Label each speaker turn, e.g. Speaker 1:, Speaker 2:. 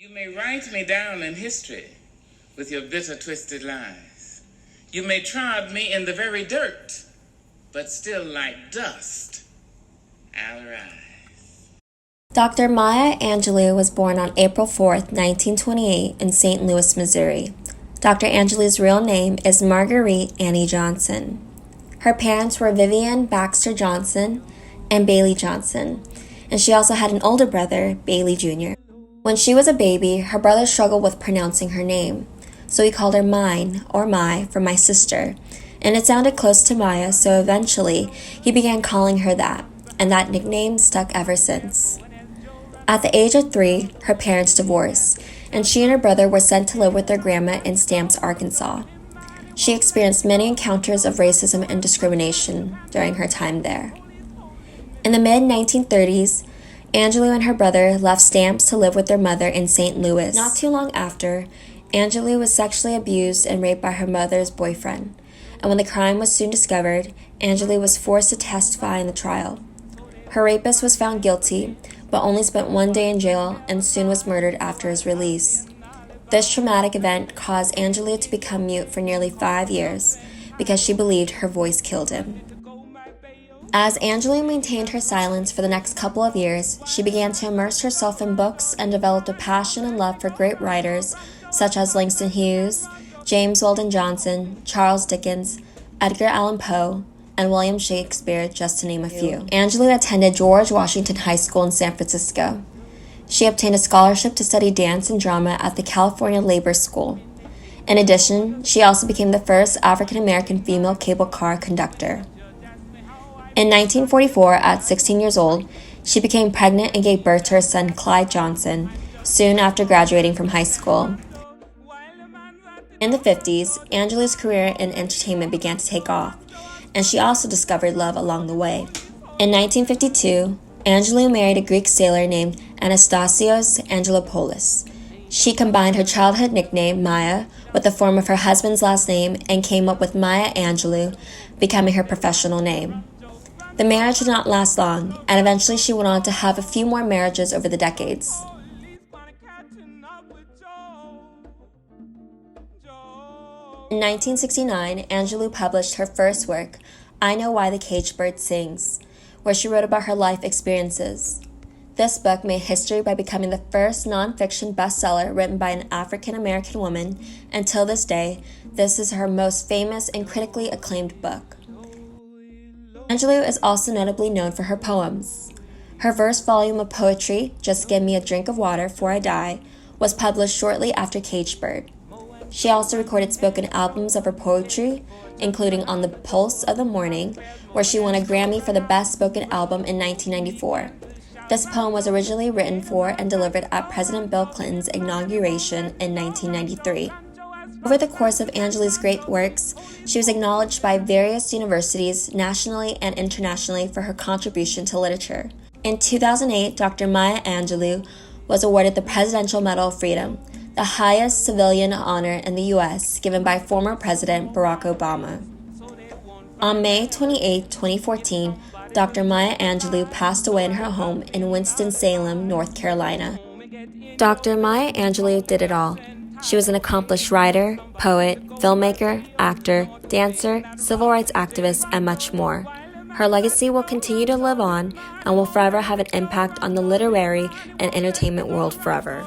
Speaker 1: You may write me down in history with your bitter, twisted lies. You may trod me in the very dirt, but still like dust, I'll rise.
Speaker 2: Dr. Maya Angelou was born on April 4th, 1928 in St. Louis, Missouri. Dr. Angelou's real name is Marguerite Annie Johnson. Her parents were Vivian Baxter Johnson and Bailey Johnson, and she also had an older brother, Bailey Jr. When she was a baby, her brother struggled with pronouncing her name, so he called her Mine, or My, for my sister, and it sounded close to Maya, so eventually he began calling her that, and that nickname stuck ever since. At the age of 3, her parents divorced, and she and her brother were sent to live with their grandma in Stamps, Arkansas. She experienced many encounters of racism and discrimination during her time there. In the mid-1930s, Angelou and her brother left Stamps to live with their mother in St. Louis. Not too long after, Angelou was sexually abused and raped by her mother's boyfriend, and when the crime was soon discovered, Angelou was forced to testify in the trial. Her rapist was found guilty, but only spent 1 day in jail and soon was murdered after his release. This traumatic event caused Angelou to become mute for nearly 5 years because she believed her voice killed him. As Angelou maintained her silence for the next couple of years, she began to immerse herself in books and developed a passion and love for great writers such as Langston Hughes, James Weldon Johnson, Charles Dickens, Edgar Allan Poe, and William Shakespeare, just to name a few. Angelou attended George Washington High School in San Francisco. She obtained a scholarship to study dance and drama at the California Labor School. In addition, she also became the first African-American female cable car conductor. In 1944, at 16 years old, she became pregnant and gave birth to her son Clyde Johnson, soon after graduating from high school. In the 50s, Angelou's career in entertainment began to take off, and she also discovered love along the way. In 1952, Angelou married a Greek sailor named Anastasios Angelopoulos. She combined her childhood nickname, Maya, with the form of her husband's last name and came up with Maya Angelou, becoming her professional name. The marriage did not last long, and eventually she went on to have a few more marriages over the decades. In 1969, Angelou published her first work, I Know Why the Caged Bird Sings, where she wrote about her life experiences. This book made history by becoming the first non-fiction bestseller written by an African-American woman, and till this day, this is her most famous and critically acclaimed book. Angelou is also notably known for her poems. Her first volume of poetry, Just Give Me a Drink of Water 'Fore I Die, was published shortly after Caged Bird. She also recorded spoken albums of her poetry, including On the Pulse of the Morning, where she won a Grammy for the Best Spoken Album in 1994. This poem was originally written for and delivered at President Bill Clinton's inauguration in 1993. Over the course of Angelou's great works, she was acknowledged by various universities nationally and internationally for her contribution to literature. In 2008, Dr. Maya Angelou was awarded the Presidential Medal of Freedom, the highest civilian honor in the U.S., given by former President Barack Obama. On May 28, 2014, Dr. Maya Angelou passed away in her home in Winston-Salem, North Carolina. Dr. Maya Angelou did it all. She was an accomplished writer, poet, filmmaker, actor, dancer, civil rights activist, and much more. Her legacy will continue to live on and will forever have an impact on the literary and entertainment world forever.